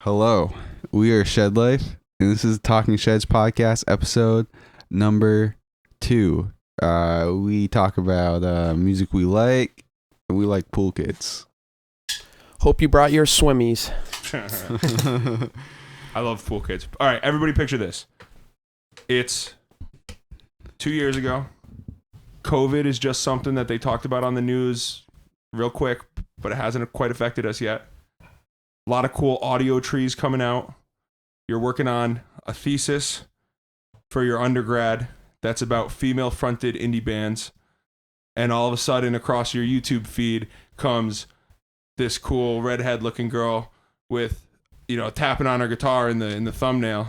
Hello, we are Shed Life, and this is Talking Sheds podcast, episode number 2. We talk about music we like, and we like pool kids. Hope you brought your swimmies. I love pool kids. All right, everybody picture this. It's 2 years ago. COVID is just something that they talked about on the news real quick, but it hasn't quite affected us yet. A lot of cool audio trees coming out. You're working on a thesis for your undergrad that's about female-fronted indie bands. And all of a sudden, across your YouTube feed comes this cool redhead-looking girl with, tapping on her guitar in the thumbnail.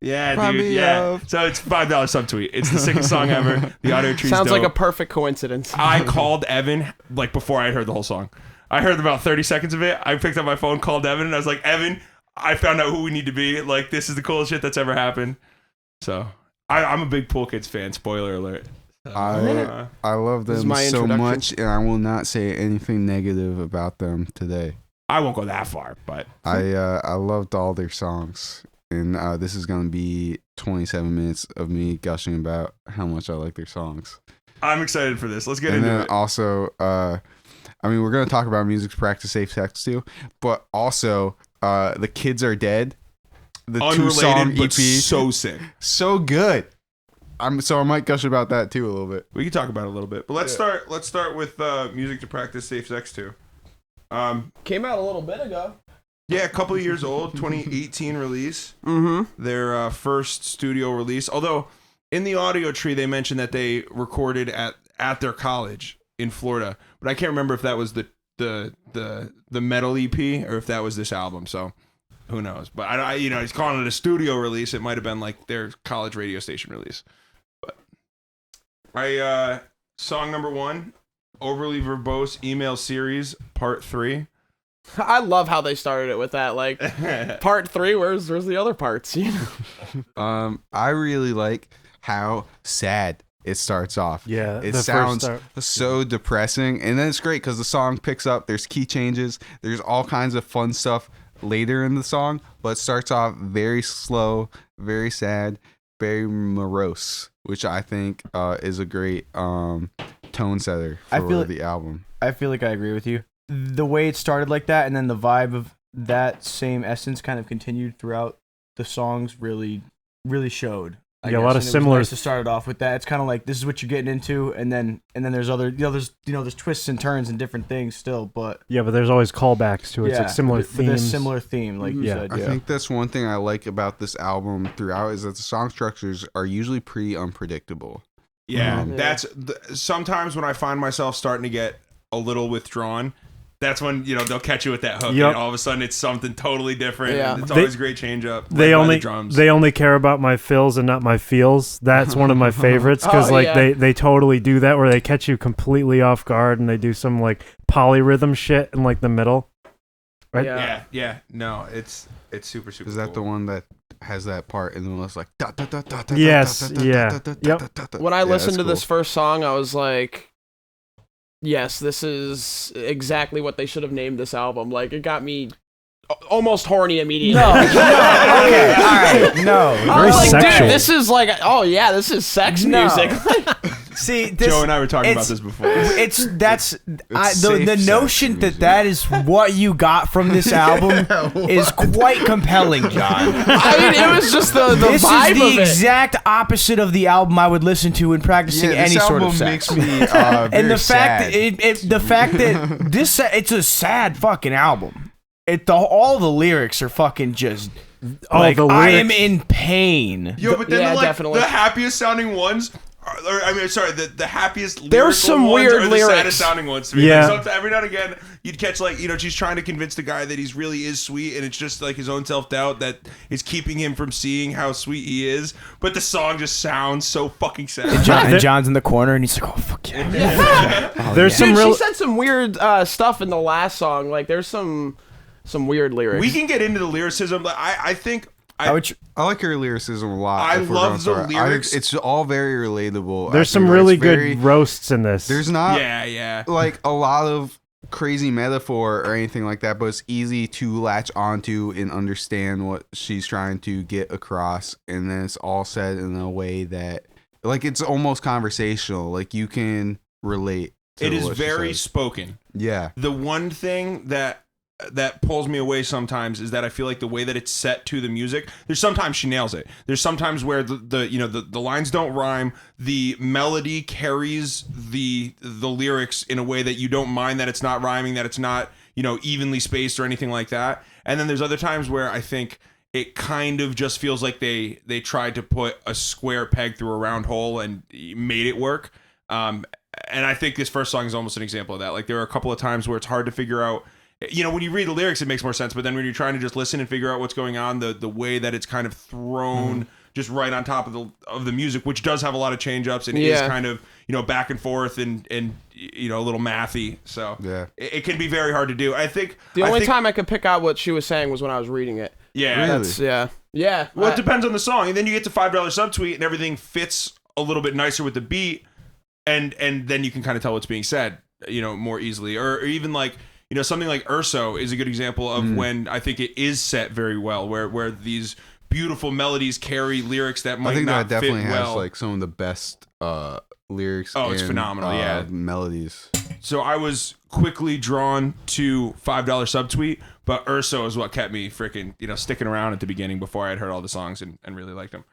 Yeah, dude. Yeah. So it's $5 subtweet. It's the sickest song ever. The audio tree's Sounds dope. like a perfect coincidence. I called Evan before I had heard the whole song. I heard about 30 seconds of it. I picked up my phone, called Evan, and I was like, Evan, I found out who we need to be. Like, this is the coolest shit that's ever happened. So I'm a big Pool Kids fan. Spoiler alert. I love them so much, and I will not say anything negative about them today. I won't go that far, but I loved all their songs, and this is going to be 27 minutes of me gushing about how much I like their songs. I'm excited for this. Let's get into it. And then also, we're going to talk about music to practice safe sex too, but also The Kids Are Dead, the unrelated, 2-song but EP. so sick. So good. I might gush about that too a little bit. We can talk about it a little bit, but let's start with music to practice safe sex too. Came out a little bit ago. Yeah, a couple of years old, 2018 release. Mm-hmm. Their first studio release. Although in the audio tree they mentioned that they recorded at their college in Florida, but I can't remember if that was the metal EP or if that was this album. So who knows? But I he's calling it a studio release. It might have been like their college radio station release. But song number 1, Overly Verbose Email Series Part 3. I love how they started it with that. Like, part 3, where's the other parts? I really like how sad it starts off. Yeah, it sounds so depressing, and then it's great because the song picks up. There's key changes. There's all kinds of fun stuff later in the song, but it starts off very slow, very sad, very morose, which I think is a great tone setter for the album. I feel like I agree with you. The way it started like that, and then the vibe of that same essence kind of continued throughout the songs really, really showed. A lot of similar. Nice to start it off with that. It's kind of like this is what you're getting into, and then there's other, there's twists and turns and different things still, but but there's always callbacks to it. Yeah, it's like similar but themes. there's similar theme, like you said. I think that's one thing I like about this album throughout is that the song structures are usually pretty unpredictable. Yeah, sometimes when I find myself starting to get a little withdrawn, that's when they'll catch you with that hook, and all of a sudden it's something totally different. Yeah. It's always a great change up. They only care about my feels and not my feels. That's one of my favorites because they totally do that where they catch you completely off guard and they do some like polyrhythm shit in like the middle. Right? Yeah. No, it's super. Is that the one that has that part and then it's like yes, yeah. Yep. When I listened to this first song, I was like, yes, this is exactly what they should have named this album. Like, it got me almost horny immediately. No. Okay, all right, no. I was like, sexual. dude, this is like, this is sex music. See, Joe and I were talking about this before. The notion that is what you got from this album is quite compelling, John. I mean, it was just the this vibe is the of it. exact opposite of the album I would listen to when practicing any sort of sex. Makes me And the fact that this it's a sad fucking album. All the lyrics are fucking just like I am in pain. Yo, but then definitely. the happiest sounding ones. The happiest. There's some ones weird are the lyrics. saddest sounding ones to me. Yeah. Like, every now and again, you'd catch she's trying to convince the guy that he's really is sweet, and it's just like his own self doubt that is keeping him from seeing how sweet he is. But the song just sounds so fucking sad. And John's in the corner, and he's like, "Oh fuck yeah!" There's some Dude, she said some weird stuff in the last song. Like, there's some weird lyrics. We can get into the lyricism, but I think. I like her lyricism a lot. I love the lyrics. It's all very relatable. There's some really good roasts in this. There's not yeah like a lot of crazy metaphor or anything like that, but it's easy to latch onto and understand what she's trying to get across. And then it's all said in a way that, like, it's almost conversational. Like, you can relate to It is what she very says. spoken. Yeah. The one thing that pulls me away sometimes is that I feel like the way that it's set to the music, there's sometimes she nails it. There's sometimes where the lines don't rhyme, the melody carries the lyrics in a way that you don't mind that it's not rhyming, that it's not, evenly spaced or anything like that. And then there's other times where I think it kind of just feels like they tried to put a square peg through a round hole and made it work. And I think this first song is almost an example of that. Like, there are a couple of times where it's hard to figure out. When you read the lyrics, it makes more sense. But then when you're trying to just listen and figure out what's going on, the way that it's kind of thrown just right on top of the music, which does have a lot of change ups and is kind of back and forth and a little mathy. So Yeah. it can be very hard to do. I think The only time I could pick out what she was saying was when I was reading it. Yeah, Really? That's yeah. Well, it depends on the song, and then you get to $5 subtweet, and everything fits a little bit nicer with the beat, and then you can kind of tell what's being said, more easily, or even like. Something like Urso is a good example of when I think it is set very well, where these beautiful melodies carry lyrics that might I think not that definitely fit has well. like some of the best lyrics. Oh, it's and, phenomenal, yeah. Melodies. So I was quickly drawn to $5 subtweet, but Urso is what kept me freaking sticking around at the beginning before I had heard all the songs and really liked them.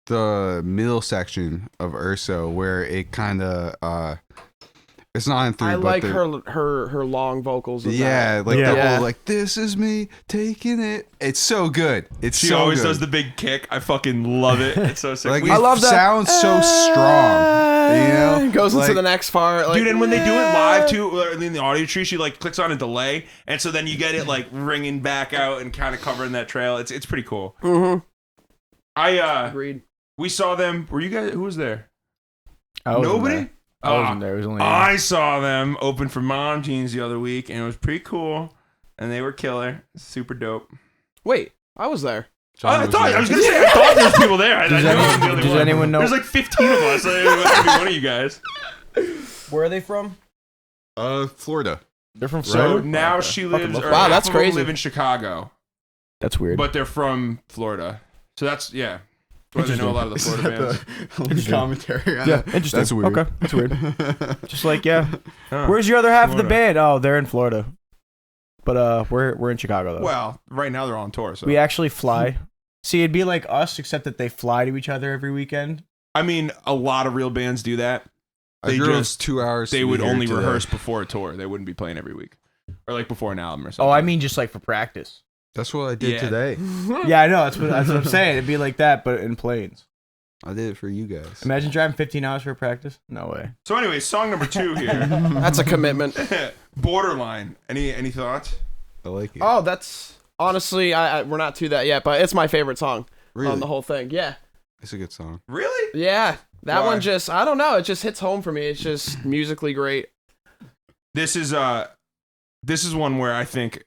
The middle section of Urso where it kind of it's not in three. I but like they're- her long vocals. In Yeah, that. like Yeah. the Yeah. whole like this is me taking it. It's so good. It's She so always good. does the big kick. I fucking love it. It's so sick. Like We- it I love that. sounds so strong. Goes into Like- the next part. Like, Dude, and when they do it live too, or in the audio tree, she like clicks on a delay, and so then you get it like ringing back out and kind of covering that trail. It's pretty cool. Mhm. Agreed. We saw them. Were you guys? Who was there? I wasn't Nobody. there. I wasn't there. It was only I saw them open for Mom Jeans the other week, and it was pretty cool. And they were killer, super dope. Wait, I was there. I was gonna say I thought there was people there. I Does, knew I any- wasn't the only does one. anyone know There's like 15 of us. It must be one of you guys. where are they from? Florida. They're from So Florida. now Okay. she Fucking lives. love Or Wow, half that's of them crazy. Live in Chicago, That's weird. but they're from Florida. So that's That's why they know a lot of the Florida bands. Commentary. on yeah, it. interesting. That's weird. Okay, that's weird. Just like Huh. where's your other half of the Florida. band? Oh, they're in Florida. But we're in Chicago though. Well, right now they're on tour. So We actually fly. See, it'd be like us, except that they fly to each other every weekend. I mean, a lot of real bands do that. I They drove just 2 hours. They to be would here only today. rehearse before a tour. They wouldn't be playing every week, or like before an album or something. Oh, I mean just like for practice. That's what I did Yeah. today. Yeah, I know. That's what I'm saying. It'd be like that, but in planes. I did it for you guys. Imagine driving 15 hours for practice. No way. So anyway, song number 2 here. That's a commitment. Borderline. Any thoughts? I like it. Oh, that's honestly, we're not to that yet, but it's my favorite song really? on the whole thing. Yeah, It's a good song. Really? yeah. That Why? one just, I don't know, it just hits home for me. It's just musically great. This is one where I think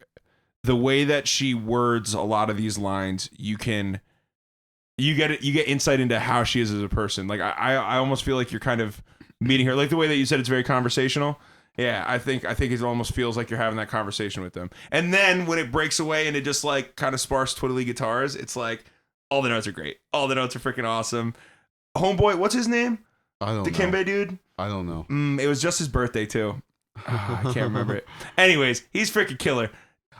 the way that she words a lot of these lines, you get insight into how she is as a person. Like I almost feel like you're kind of meeting her, like the way that you said it's very conversational. Yeah, I think it almost feels like you're having that conversation with them. And then when it breaks away and it just like kind of sparse twiddly guitars, it's like all the notes are great. All the notes are freaking awesome. Homeboy, what's his name? I don't The know. Kimbe dude? I don't know. It was just his birthday too. I can't remember it. Anyways, he's freaking killer.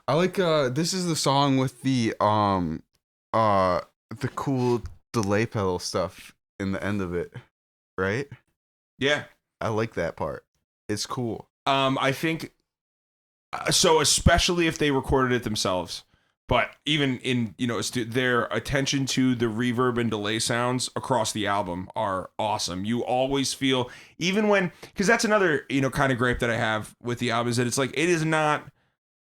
I like this is the song with the cool delay pedal stuff in the end of it, right? Yeah. I like that part. It's cool. I think so, especially if they recorded it themselves. But even in, their attention to the reverb and delay sounds across the album are awesome. You always feel, even when, because that's another, kind of gripe that I have with the album is that it's like, it is not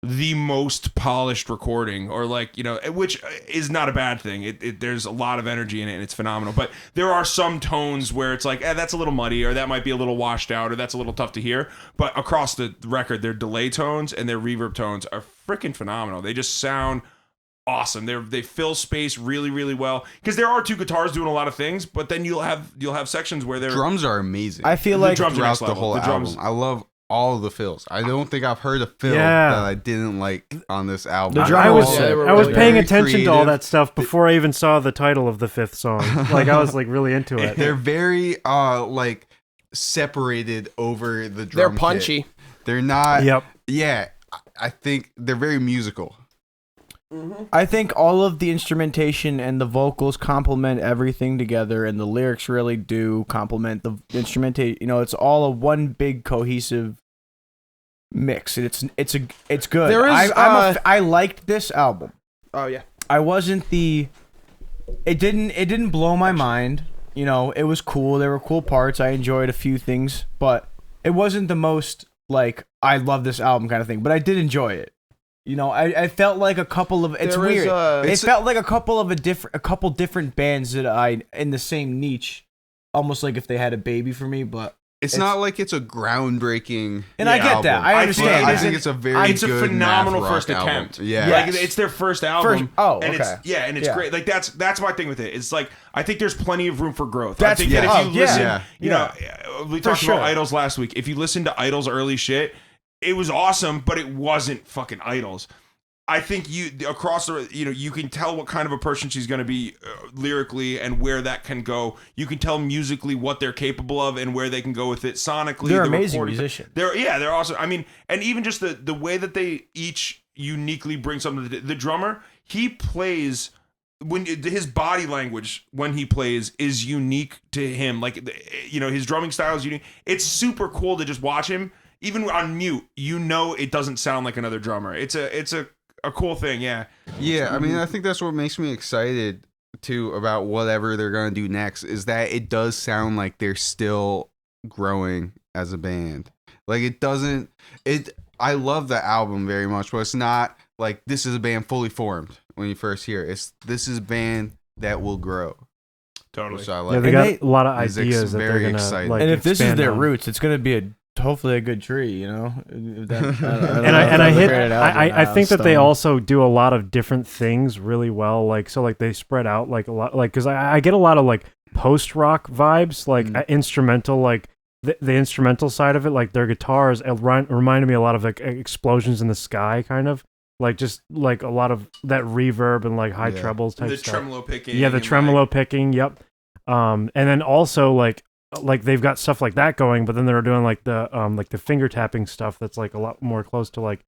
the most polished recording, or like, which is not a bad thing. There's a lot of energy in it and it's phenomenal. But there are some tones where it's like, that's a little muddy, or that might be a little washed out, or that's a little tough to hear. But across the record, their delay tones and their reverb tones are freaking phenomenal. They just sound awesome. They fill space really, really well, because there are two guitars doing a lot of things, but then you'll have sections where they're Drums are amazing. I feel The like drums are throughout next the level. whole The drums- album. I love all of the fills. I don't think I've heard a fill Yeah. that I didn't like on this album. The I drummer was was- Yeah, they were I was really paying very attention to all creative. that stuff before I even saw the title of the 5th song. Like I was like really into it. They're very like separated over the drum They're kit. punchy. They're not. Yep. Yeah, I think they're very musical. I think all of the instrumentation and the vocals complement everything together, and the lyrics really do complement the instrumentation. You know, it's all a one big cohesive mix. It's good. There is, I liked this album. Oh yeah. I wasn't it didn't blow my mind. You know, it was cool. There were cool parts. I enjoyed a few things, but it wasn't the most like I love this album kind of thing. But I did enjoy it. You know, I felt like a couple of it's There is, weird. It it's- felt like a couple different bands that I in the same niche, almost like if they had a baby for me. But It's not like it's a groundbreaking. and I get that. album. I I understand. I It think isn't- it's a very It's a good phenomenal math rock first album. attempt. Yeah. Yeah. Like it's their first album. okay. And it's Yeah. great. Like that's my thing with it. It's like I think there's plenty of room for growth. That's- I think that yeah. if you Oh, listen, yeah. you know, we talked sure. about Idols last week. If you listen to Idols early shit, it was awesome, but it wasn't fucking Idols. I think you across the you can tell what kind of a person she's going to be lyrically and where that can go. You can tell musically what they're capable of and where they can go with it sonically. They're the amazing recording- musicians. They're awesome. I mean, and even just the way that they each uniquely bring something to the drummer, he plays when his body language when he plays is unique to him. Like his drumming style is unique. It's super cool to just watch him even on mute. It doesn't sound like another drummer. It's a cool thing. Yeah. Yeah, I mean, I think that's what makes me excited too about whatever they're gonna do next. Is that it does sound like they're still growing as a band. Like it doesn't. I love the album very much, but it's not like this is a band fully formed when you first hear it. This is a band that will grow. Totally. Which I Yeah, like. they And got a lot of Music's ideas that they're very gonna exciting. like. and if this is expand their on. roots, it's gonna be hopefully a good tree. You know. I think that they also do a lot of different things really well. Like so, like they spread out like a lot. Like because I get a lot of like post rock vibes, like instrumental, like the instrumental side of it. Like their guitars reminded me a lot of like explosions in the sky, kind of like just like a lot of that reverb and like high Yeah. trebles type The stuff. tremolo picking. Yeah, the and, tremolo like, picking. Yep. And then also like they've got stuff like that going, but then they're doing like the finger tapping stuff that's like a lot more close to like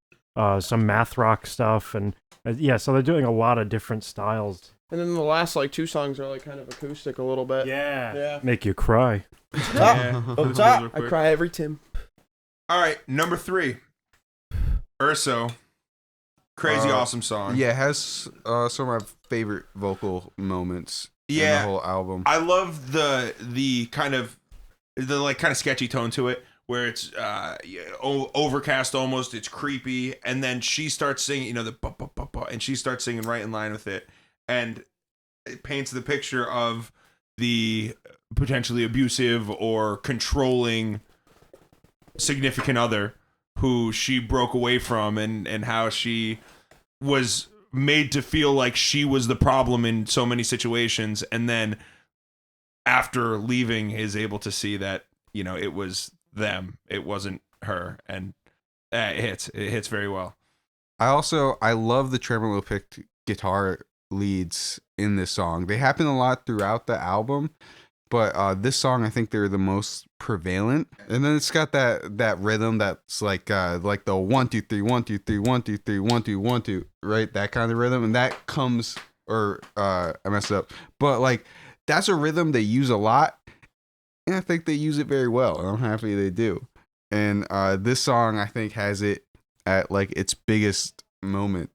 some math rock stuff and yeah, so they're doing a lot of different styles. And then the last like 2 songs are like kind of acoustic a little bit. Yeah. Yeah. Make you cry. Yeah. Up top. Real I quick. cry every Tim. All right, number 3. Urso. Crazy awesome song. Yeah, it has some of my favorite vocal moments in the Yeah. whole album. I love the kind of sketchy tone to it where it's overcast almost, it's creepy, and then she starts singing, the ba, ba, ba, ba, and she starts singing right in line with it, and it paints the picture of the potentially abusive or controlling significant other who she broke away from, and how she was made to feel like she was the problem in so many situations, and then after leaving is able to see that it was them, it wasn't her, and it hits very well. I love the tremolo picked guitar leads in this song. They happen a lot throughout the album, but this song I think they're the most prevalent. And then it's got that rhythm that's like the 1 2 3 1 2 3 1 2 3 1 2 1 2, right? That kind of rhythm, and that comes I messed up, but like that's a rhythm they use a lot, and I think they use it very well. And I'm happy they do. And this song I think has it at like its biggest moment,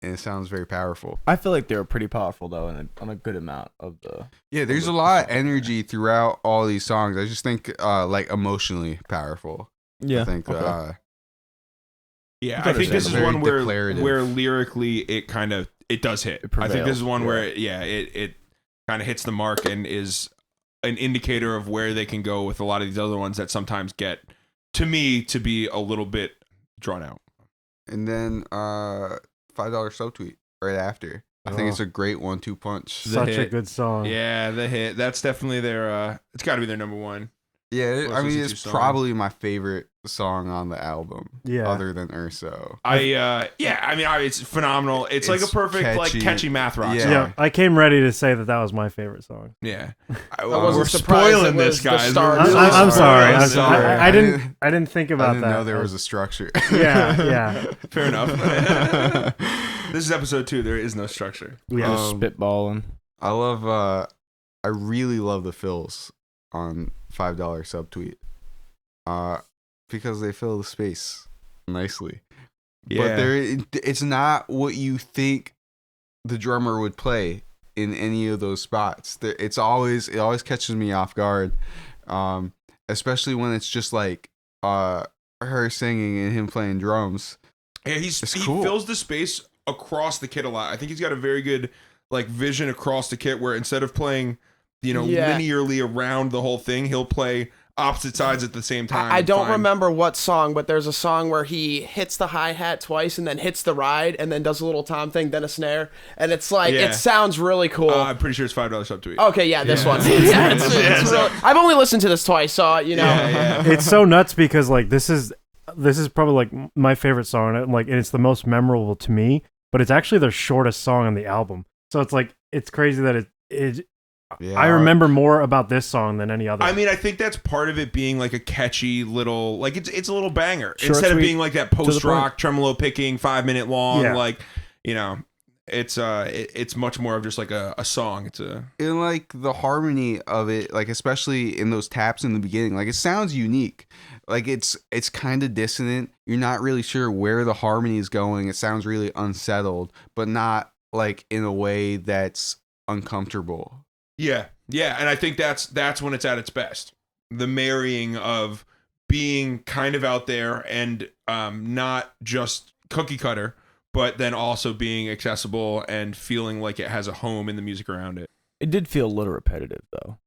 and it sounds very powerful. I feel like they were pretty powerful though, on a good amount of the. Yeah, there's a lot of energy throughout all these songs. I just think like emotionally powerful. Yeah. I think okay. Yeah, I I think this is Very one where declarative. lyrically it does hit. It I think this is prevails, one yeah. where it kind of hits the mark and is an indicator of where they can go with a lot of these other ones that sometimes get to me to be a little bit drawn out. And then $5 subtweet right after. I think Oh. it's a great 1-2 punch. The Such a hit. good song. Yeah, the hit. That's definitely their it's got to be their number one. Yeah, I Let's mean, listen it's to some. probably my favorite song on the album. Yeah. Other than Urso. It's phenomenal. It's like a It's perfect, like catchy. catchy math rock Yeah. song. Yeah, I came ready to say that was my favorite song. Yeah. I wasn't We're surprised spoiling it was this, the guys. start. We're really I'm sorry. I'm sorry. I didn't think I about didn't that. know there was a structure. Yeah. Fair enough. This is episode 2. There is no structure. Yeah. Just spitballing. I really love the fills on $5 subtweet. Because they fill the space nicely. But it's not what you think the drummer would play in any of those spots. It always catches me off guard, especially when it's just like her singing and him playing drums. Yeah, he cool. fills the space across the kit a lot. I think he's got a very good like vision across the kit where instead of playing, linearly around the whole thing, he'll play opposite sides at the same time. I don't remember what song, but there's a song where he hits the hi-hat twice and then hits the ride and then does a little tom thing, then a snare, and it's like it sounds really cool. I'm pretty sure it's $5 subtweet. Okay, yeah, this one. Yeah, it's really, I've only listened to this twice, so Yeah. It's so nuts because like this is probably like my favorite song, and it's the most memorable to me, but it's actually the shortest song on the album. So it's like it's crazy that I remember more about this song than any other. I mean, I think that's part of it being like a catchy little, like it's a little banger Short, instead of sweet, being like that post rock tremolo picking 5-minute long. Yeah. Like, it's much more of just like a song. It's a And like the harmony of it, like especially in those taps in the beginning, like it sounds unique. Like it's kind of dissonant. You're not really sure where the harmony is going. It sounds really unsettled, but not like in a way that's uncomfortable. yeah, and I think that's when it's at its best. The marrying of being kind of out there and not just cookie cutter, but then also being accessible and feeling like it has a home in the music around it. It did feel a little repetitive, though.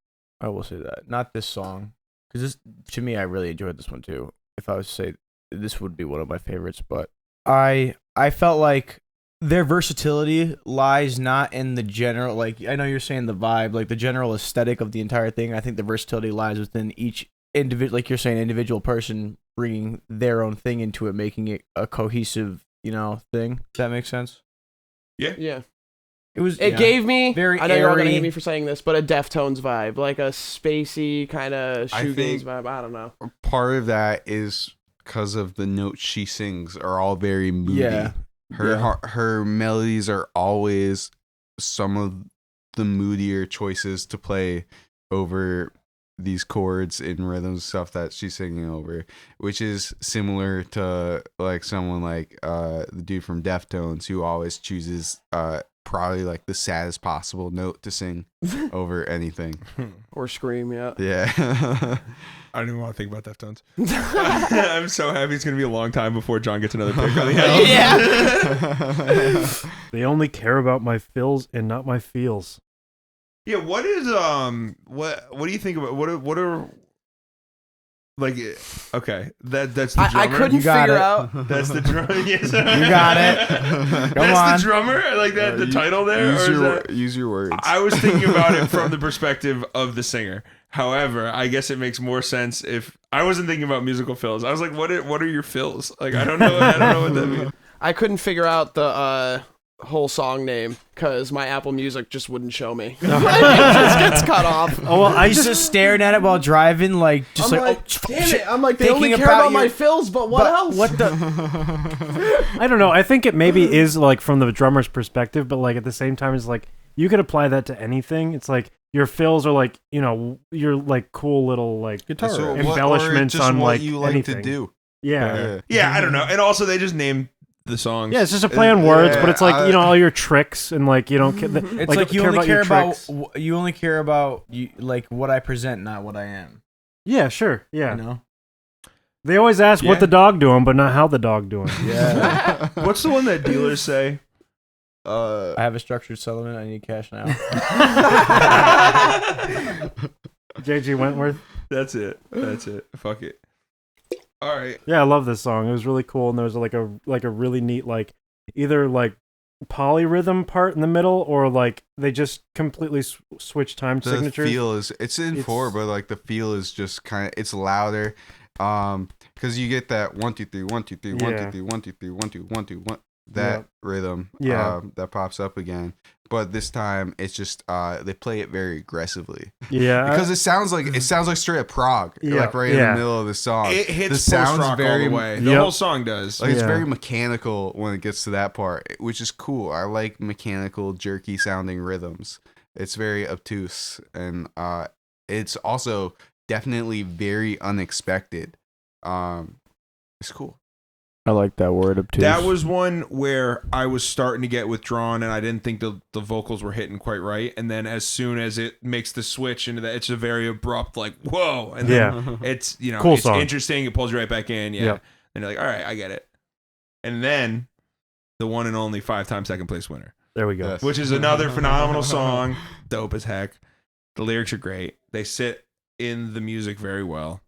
I will say that. Not this song. Because to me, I really enjoyed this one, too. If I was to say this would be one of my favorites. But I felt like their versatility lies not in the general, like, I know you're saying the vibe, like the general aesthetic of the entire thing. I think the versatility lies within each individual, like you're saying, individual person bringing their own thing into it, making it a cohesive, thing. Does that make sense? yeah. It Gave me very I know you're all gonna airy. hate me for saying this, but a Deftones vibe, like a spacey kind of I shoegaze think- vibe. I don't know. Part of that is because of the notes she sings are all very moody. Yeah. Her melodies are always some of the moodier choices to play over these chords and rhythms stuff that she's singing over, which is similar to like someone like the dude from Deftones who always chooses probably like the saddest possible note to sing over anything. Or Scream, yeah. Yeah. I don't even want to think about Deftones. I'm so happy it's going to be a long time before John gets another pick on the album. Yeah. They only care about my feels and not my feels. Yeah, what is what do you think about what are like okay, that's the drummer. I couldn't You got figure it. out. That's the drummer. Yes. You got it. That's on. the drummer? Like that the title there? Use or is your, that... use your words. I was thinking about it from the perspective of the singer. However, I guess it makes more sense if I wasn't thinking about musical fills. I was like, what are your fills? Like I don't know what that means. I couldn't figure out the whole song name because my Apple Music just wouldn't show me. It just gets cut off. Oh well, I He's just staring at it while driving, like just I'm like, like, oh, damn shit. it! I'm like, they Thinking only care about about my your- fills, but what else? What the? I don't know. I think it maybe is like from the drummer's perspective, but like at the same time, it's like you could apply that to anything. It's like your fills are like your like cool little like Guitar So riff. what- embellishments or just on what like you like anything. to do. Yeah. Yeah, I don't know. And also they just named the songs. Yeah, it's just a play on words, but it's like I- all your tricks and like you don't. It's like you only care your about tricks. you only care about like what I present, not what I am. Yeah, sure. Yeah, You know. they always ask Yeah. what the dog doing, but not how the dog doing. Yeah. What's the one that dealers say? I have a structured settlement. I need cash now. JG Wentworth. That's it. Fuck it. All right. Yeah, I love this song. It was really cool, and there was like a really neat like either like polyrhythm part in the middle, or like they just completely switch time The signatures? feel is it's in 4, but like the feel is just kind of it's louder, because you get that 1 2 3 1 2 3 1 2 3 1 2 3 1 2 1 2 1 that rhythm that pops up again. But this time it's just they play it very aggressively. Yeah, Because it sounds like straight up prog, like right in the middle of the song. It hits the sounds post-rock very all the way. The whole song does. like it's very mechanical when it gets to that part, which is cool. I like mechanical, jerky sounding rhythms. It's very obtuse, and it's also definitely very unexpected. It's cool. I like that word obtuse. That was one where I was starting to get withdrawn, and I didn't think the vocals were hitting quite right. And then as soon as it makes the switch into that, it's a very abrupt, like, whoa. And then it's, cool it's song. interesting. It pulls you right back in. Yeah. Yep. And you're like, all right, I get it. And then the one and only 5-time second place winner, there we go. Yes. which is another phenomenal song. Dope as heck. The lyrics are great. They sit in the music very well.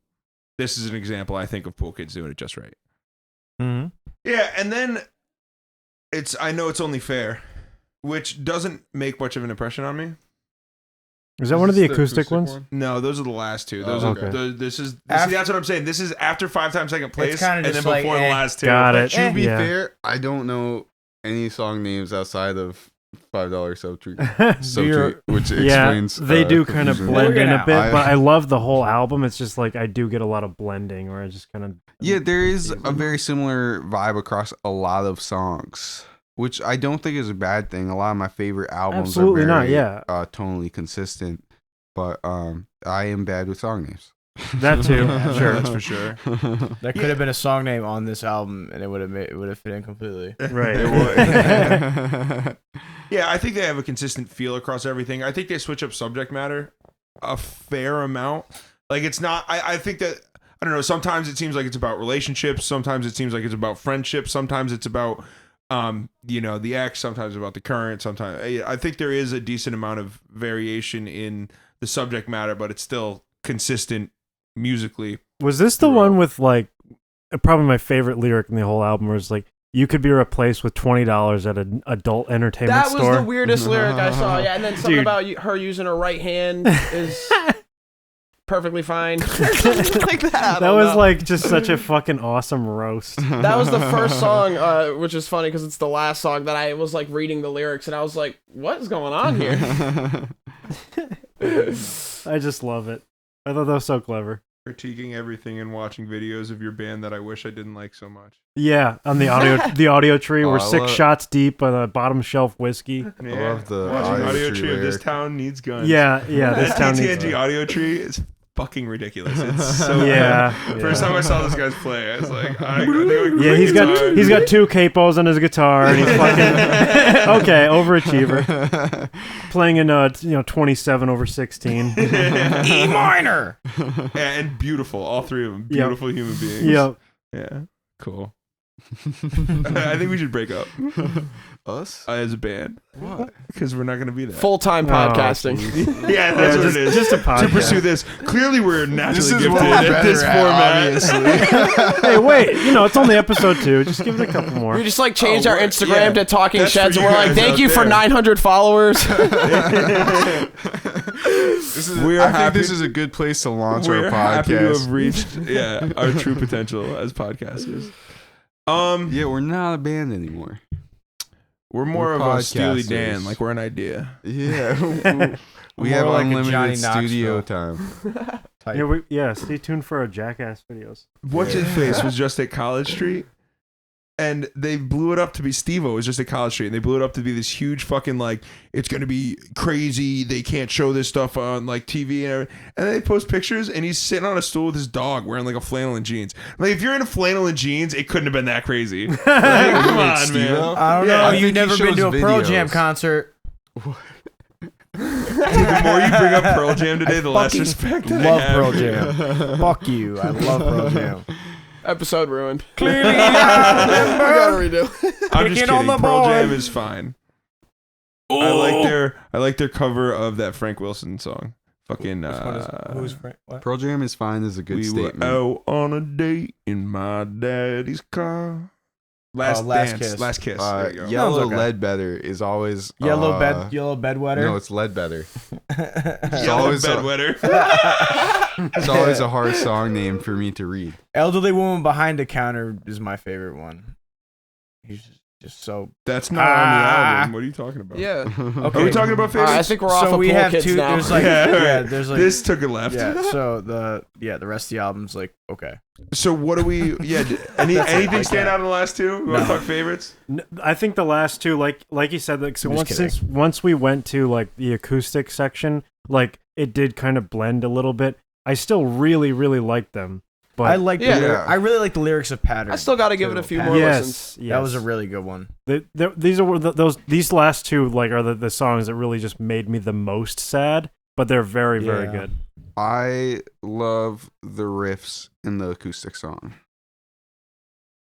This is an example, I think, of Pool Kids doing it just right. Mm-hmm. Yeah, and then I know it's only fair, which doesn't make much of an impression on me. Is that one of the acoustic ones? No, those are the last two. Those Oh, are okay. This is After- see, that's what I'm saying. This is after 5-time second place, kinda and then just before like, the last two. Got it. To be Yeah. fair, I don't know any song names outside of $5 Subtweet, which explains. they do kind of confusion. blend in a bit, I- but I love the whole album. It's just like I do get a lot of blending, or I just kind of Yeah, there is a very similar vibe across a lot of songs, which I don't think is a bad thing. A lot of my favorite albums Absolutely are not, very yeah. tonally consistent, but I am bad with song names. that too. Sure, that's for sure. That could have been a song name on this album, and it would have fit in completely. Right. Yeah, I think they have a consistent feel across everything. I think they switch up subject matter a fair amount. Like it's not. I think that I don't know. Sometimes it seems like it's about relationships. Sometimes it seems like it's about friendship. Sometimes it's about the ex. Sometimes about the current. Sometimes I think there is a decent amount of variation in the subject matter, but it's still consistent musically. Was this the one with like probably my favorite lyric in the whole album? Was like, "You could be replaced with $20 at an adult entertainment That was store." the weirdest lyric I saw. Yeah, and then something Dude. about her using her right hand is perfectly fine. Something like that. I That don't was know. like just such a fucking awesome roast. That was the first song, which is funny because it's the last song that I was like reading the lyrics and I was like, "What is going on here?" I just love it. I thought that was so clever. Critiquing everything and watching videos of your band that I wish I didn't like so much. Yeah, on the audio tree, Oh, we're I 6 love- shots deep on a bottom shelf whiskey. I love the Watching audio tree of This lyric. Town Needs Guns. Yeah, this That town needs. TTNG audio tree is fucking ridiculous. It's so Yeah, First yeah. time I saw this guy's play, I was like, Yeah, he's got 2 capos on his guitar, and he's fucking okay, overachiever, playing in 27 over 16. E minor. and beautiful, all three of them, beautiful human beings. Yep. Yeah, cool. I think we should break up Us? as a band. What? Because we're not going to be there. Full-time podcasting. Yeah, that's what it is. Just a podcast. To pursue this, clearly we're naturally This is gifted what we're at this better at, format. obviously. Hey, wait! It's only episode 2. Just give it a couple more. We just like changed our we're- Instagram yeah. to Talking That's Sheds, for and we're you like, guys "Thank out you for there." 900 followers." I think this is a good place to launch our We're happy to have podcast. reached our true potential as podcasters. Yeah, we're not a band anymore. We're more We're of a Steely podcasters. Dan, like we're an idea. Yeah. We More have like a Johnny unlimited studio Knoxville. time. Yeah, stay tuned for our Jackass videos. What's his face was just at College Street, and they blew it up to be Steve-O was just at College Street, and they blew it up to be this huge fucking like it's gonna be crazy. They can't show this stuff on like TV and everything. And then they post pictures, and he's sitting on a stool with his dog wearing like a flannel and jeans. Like if you're in a flannel and jeans, it couldn't have been that crazy. Like, come on, Steve-O? man. I don't Yeah, know. I think You've he never been shows to a Pearl Jam videos. concert. The more you bring up Pearl Jam today, the less fucking respect I Love have Pearl for you. Jam. Fuck you. I love Pearl Jam. Episode ruined. Clearly, We gotta redo. I'm just Picking on kidding. the Pearl boy. Jam is fine. I like their cover of that Frank Wilson song. Fucking Who's Frank? What? Pearl Jam is fine is a good we statement. were out on a date in my daddy's car. Last Last Dance. Kiss. Last Kiss. There you go. Yellow okay. Ledbetter is always Yellow bedwetter. No, it's Ledbetter. It's Yellow always Bedwetter. It's always a hard song name for me to read. Elderly Woman Behind the Counter is my favorite one. He's just so. That's not on the album. What are you talking about? Yeah. Okay. Are we talking about favorites? I think we're off So of we Pool have Kids two. now. There's like Yeah, there's like this took a left. yeah. So the rest of the album's like okay. So what do we? Yeah. Anything stand out in the last two? We want to No. talk favorites? I think the last two, like you said, like so I'm just once we went to like the acoustic section, like it did kind of blend a little bit. I still really liked them, but I like. Yeah. I really like the lyrics of Pattern. I still got to give it a few more listens. yes, That was a really good one. These last two like are the songs that really just made me the most sad, but they're very Yeah. good. I love the riffs in the acoustic song.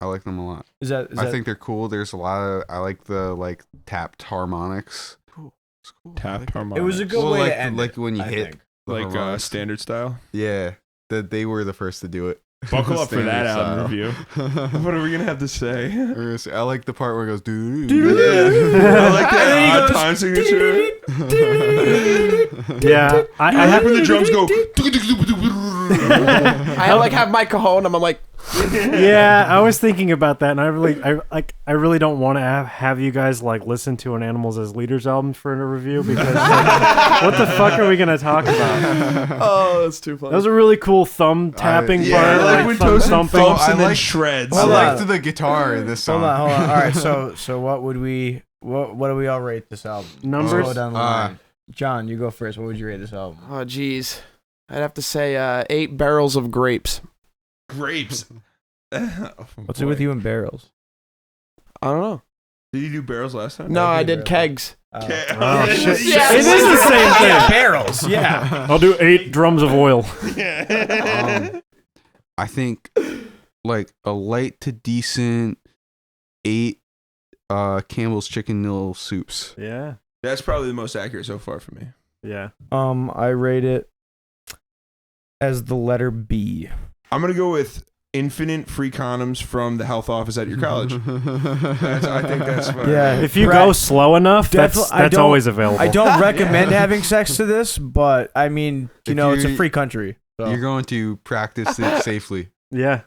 I like them a lot. Is that? I think they're cool. There's a lot of I like the like tapped harmonics. Cool. It's cool. Tapped harmonics. it was a good Well, way like- to end like it, when you I hit- think. The like harmonics. standard style. Yeah, that they were the first to do it. Buckle up for that Standard album style. review. What are we gonna have to say? I like the part where it goes doo. I like And then he that odd goes, time signature. Yeah, I have When the drums go. I like have my cajon. I'm like, yeah, I was thinking about that, and I really don't want to have you guys like listen to an Animals as Leaders album for a review because like, what the fuck are we gonna talk about? oh, that's too funny. That was a really cool thumb tapping yeah, part, I like like when thumb Tosin thumping. thumps I and then like- shreds. I Hold on. liked the guitar in this song. Hold on. All right. So what would we? What do we all rate this album? Numbers? Go down the line. John, you go first. What would you rate this album? Oh, geez. I'd have to say 8 barrels of grapes. Grapes. What's it with you and barrels? I don't know. Did you do barrels last time? No, I did did barrels. kegs. Okay. Oh, shit. Yes. It is the same thing. Barrels. Yeah. I'll do 8 drums of oil. I think like a light to decent 8 Campbell's chicken noodle soups. Yeah, That's probably the most accurate so far for me. yeah. I rate it as the letter B. I'm gonna go with infinite free condoms from the health office at your college. I think that's what Yeah. If you Brad, go slow enough, that's I don't- always available. I don't recommend having sex to this, but I mean, If it's a you- free country. So. You're going to practice it safely. Yeah,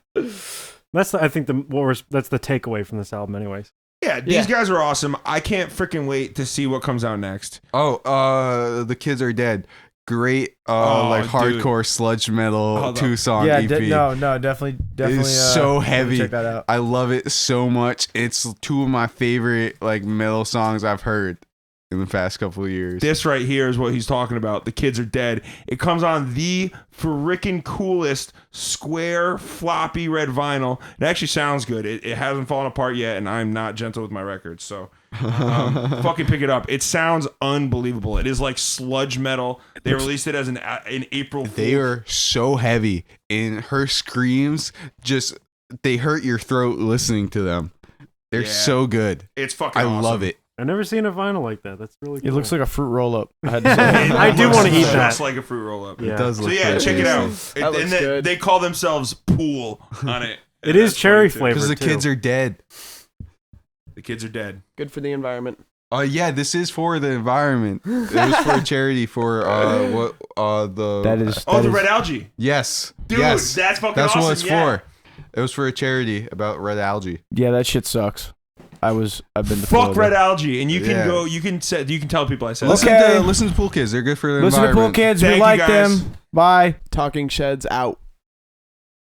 that's I think that's the takeaway from this album, anyways. Yeah, these guys are awesome. I can't freaking wait to see what comes out next. Oh, the kids are dead. Great, like dude. hardcore sludge metal Hold up. 2-song yeah, EP. definitely. It's so heavy. Check that out. I love it so much. It's 2 of my favorite like metal songs I've heard in the past couple of years. This right here is what he's talking about. The kids are dead. It comes on the freaking coolest square floppy red vinyl. It actually sounds good. It hasn't fallen apart yet, and I'm not gentle with my records, so fucking pick it up. It sounds unbelievable. It is like sludge metal. They released it as an April Fool. They are so heavy, and her screams they hurt your throat listening to them. They're Yeah. so good. It's fucking I awesome. love it. I've never seen a vinyl like that. That's really cool. It looks like a fruit roll up. I had to say. It I do looks wanna eat just that. like a fruit roll up. Yeah. It does So look yeah, pretty check it out. tasty. That looks And good. they call themselves Pool on it. It is That's cherry funny, too. flavored. Because the too. kids are dead. The kids are dead. Good for the environment. Yeah, this is for the environment. It was for a charity for the That is. Oh, that the is- red algae. yes, Dude, yes. that's fucking That's awesome. what it's yeah. for. It was for a charity about red algae. Yeah, that shit sucks. I've been. to Fuck Florida. red algae, and you can Yeah. go. You can tell people I said Listen- that. Okay. Listen to Pool Kids. They're good for the Listen to Pool environment. Kids. Thank We you, like guys. them. Bye. Talking Sheds out.